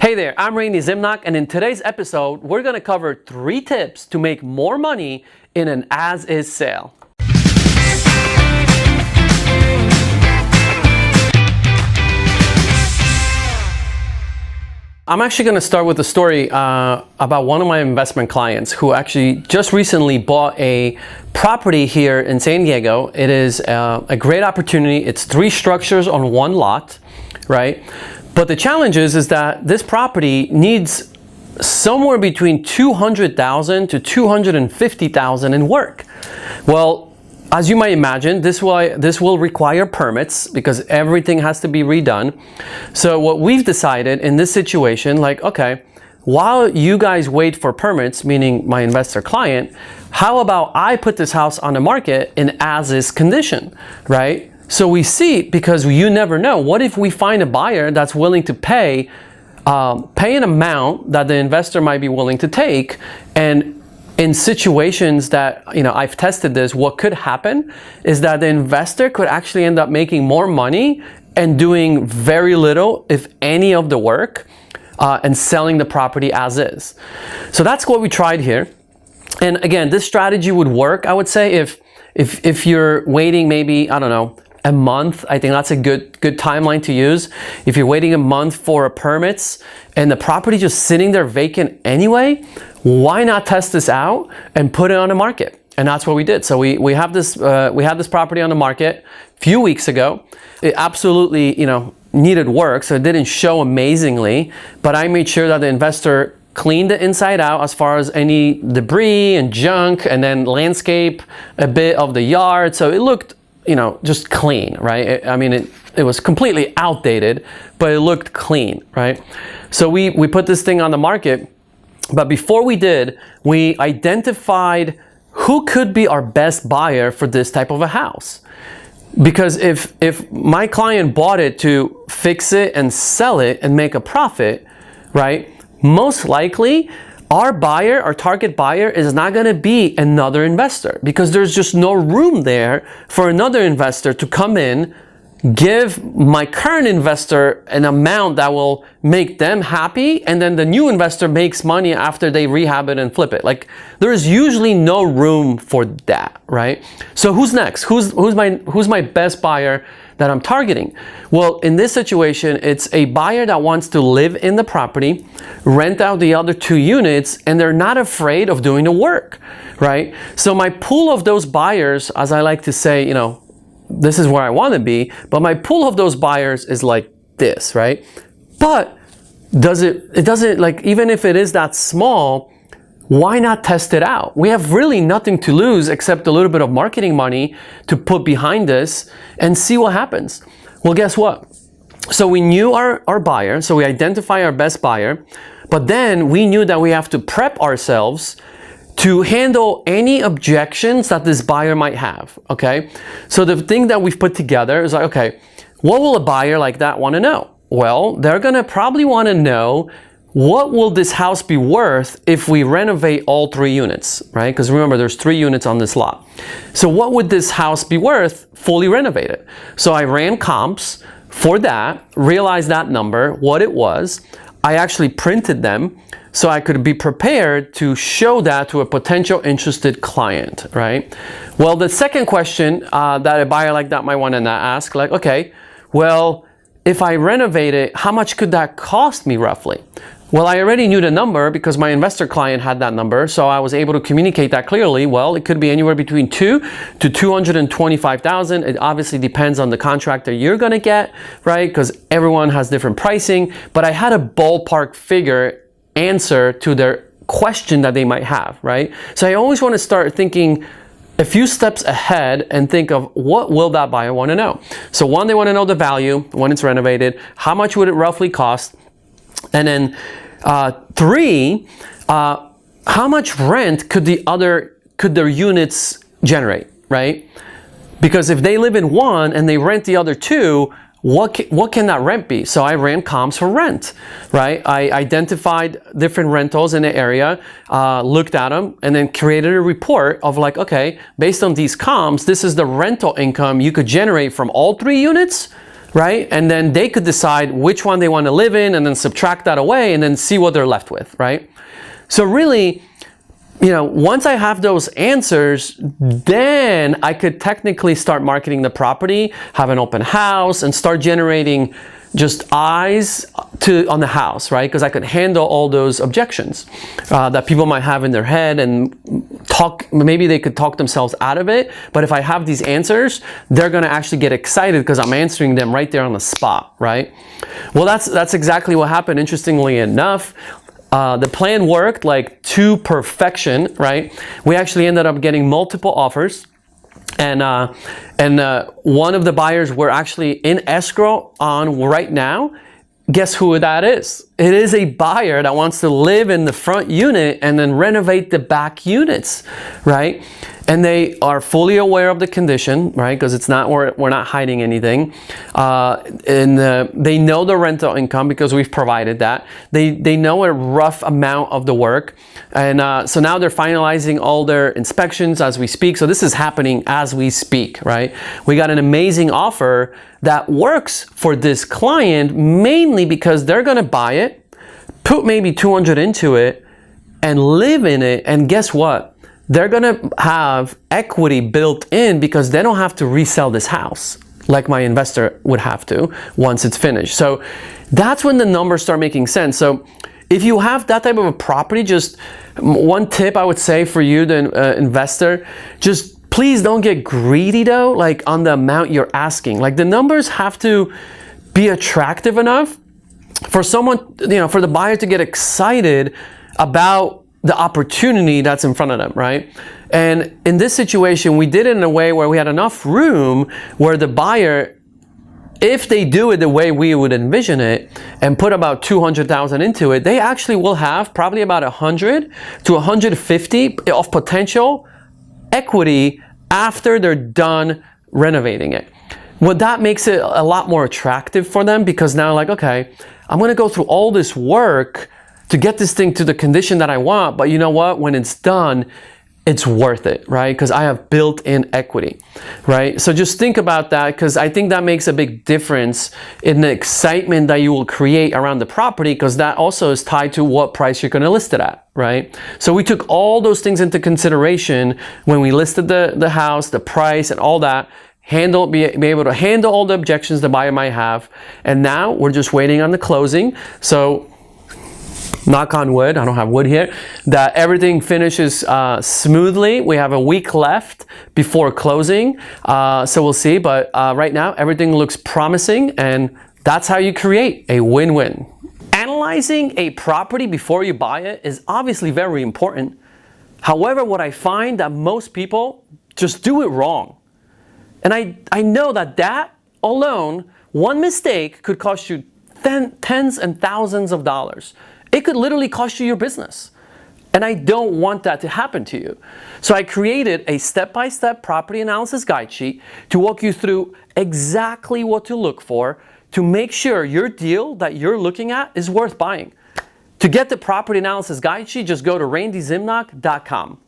Hey there, I'm Randy Zimnock, and in today's episode, we're going to cover 3 tips to make more money in an as-is sale. I'm actually going to start with a story about one of my investment clients who actually just recently bought a property here in San Diego. It is a great opportunity. It's 3 structures on 1 lot, right? But the challenge is that this property needs somewhere between $200,000 to $250,000 in work. Well, as you might imagine, this will require permits because everything has to be redone. So what we've decided in this situation, like, okay, while you guys wait for permits, meaning my investor client, how about I put this house on the market in as-is condition, right? So we see, because you never know, what if we find a buyer that's willing to pay an amount that the investor might be willing to take, and in situations that, I've tested this, what could happen is that the investor could actually end up making more money and doing very little, if any, of the work, and selling the property as is. So that's what we tried here. And again, this strategy would work, I would say, if you're waiting maybe, I don't know, a month. I think that's a good timeline to use. If you're waiting a month for permits and the property just sitting there vacant anyway, why not test this out and put it on the market? And that's what we did. So we had this property on the market a few weeks ago. It absolutely, needed work, so it didn't show amazingly, but I made sure that the investor cleaned it inside out as far as any debris and junk, and then landscape a bit of the yard. So it looked just clean, right? It was completely outdated, but it looked clean, right? So we put this thing on the market, but before we did, we identified who could be our best buyer for this type of a house. Because if my client bought it to fix it and sell it and make a profit, right? Most likely, our target buyer is not going to be another investor, because there's just no room there for another investor to come in, give my current investor an amount that will make them happy, and then the new investor makes money after they rehab it and flip it. Like, there is usually no room for that, right? So who's next? Who's my best buyer that I'm targeting? Well, in this situation, it's a buyer that wants to live in the property, rent out the other 2 units, and they're not afraid of doing the work, right? So my pool of those buyers, as I like to say, this is where I want to be, but my pool of those buyers is like this, right? But it doesn't, like, even if it is that small, why not test it out? We have really nothing to lose except a little bit of marketing money to put behind this and see what happens. Well, guess what? So we knew our buyer, so we identify our best buyer, but then we knew that we have to prep ourselves to handle any objections that this buyer might have, okay? So the thing that we've put together is like, okay, what will a buyer like that want to know? Well, they're gonna probably want to know, what will this house be worth if we renovate all 3 units, right? Because remember, there's 3 units on this lot. So what would this house be worth fully renovated? So I ran comps for that, realized that number, what it was. I actually printed them so I could be prepared to show that to a potential interested client, right? Well, the second question that a buyer like that might want to ask, like, okay, well, if I renovate it, how much could that cost me roughly? Well, I already knew the number because my investor client had that number, so I was able to communicate that clearly. Well, it could be anywhere between $200,000 to $225,000. It obviously depends on the contractor you're gonna get, right? Because everyone has different pricing, but I had a ballpark figure answer to their question that they might have, right? So I always want to start thinking a few steps ahead and think of, what will that buyer want to know? So 1, they want to know the value when it's renovated. How much would it roughly cost? And then 3, how much rent could their units generate, right? Because if they live in 1 and they rent the other 2, what can that rent be? So I ran comps for rent, right? I identified different rentals in the area, looked at them, and then created a report of like, okay, based on these comps, this is the rental income you could generate from all 3 units right? And then they could decide which one they want to live in and then subtract that away and then see what they're left with, right? So really, once I have those answers, then I could technically start marketing the property, have an open house, and start generating just eyes on the house, right? Because I could handle all those objections that people might have in their head and maybe they could talk themselves out of it. But if I have these answers, they're gonna actually get excited because I'm answering them right there on the spot, right? Well, that's exactly what happened, interestingly enough. The plan worked like to perfection, right? We actually ended up getting multiple offers. And one of the buyers we're actually in escrow on right now. Guess who that is? It is a buyer that wants to live in the front unit and then renovate the back units, right? And they are fully aware of the condition, right? Because it's not, we're not hiding anything. They know the rental income because we've provided that. They know a rough amount of the work. And so now they're finalizing all their inspections as we speak. So this is happening as we speak, right? We got an amazing offer that works for this client mainly because they're gonna buy it, put maybe $200 into it, and live in it. And guess what? They're gonna have equity built in because they don't have to resell this house like my investor would have to once it's finished. So that's when the numbers start making sense. So if you have that type of a property, just one tip I would say for you, the investor, just please don't get greedy though, like on the amount you're asking. Like the numbers have to be attractive enough for someone, for the buyer to get excited about the opportunity that's in front of them, right? And in this situation, we did it in a way where we had enough room where the buyer, if they do it the way we would envision it and put about $200,000 into it, they actually will have probably about 100 to 150 of potential equity after they're done renovating it. Well, that makes it a lot more attractive for them because now like, okay, I'm gonna go through all this work to get this thing to the condition that I want, but you know what? When it's done, it's worth it, right? Because I have built-in equity, right? So just think about that because I think that makes a big difference in the excitement that you will create around the property because that also is tied to what price you're gonna list it at, right? So we took all those things into consideration when we listed the house, the price and all that, be able to handle all the objections the buyer might have. And now we're just waiting on the closing. So knock on wood, I don't have wood here, that everything finishes smoothly. We have a week left before closing, so we'll see. But right now, everything looks promising, and that's how you create a win-win. Analyzing a property before you buy it is obviously very important. However, what I find that most people just do it wrong. And I know that alone, one mistake could cost you tens and thousands of dollars. It could literally cost you your business. And I don't want that to happen to you. So I created a step-by-step property analysis guide sheet to walk you through exactly what to look for to make sure your deal that you're looking at is worth buying. To get the property analysis guide sheet, just go to randyzimnock.com.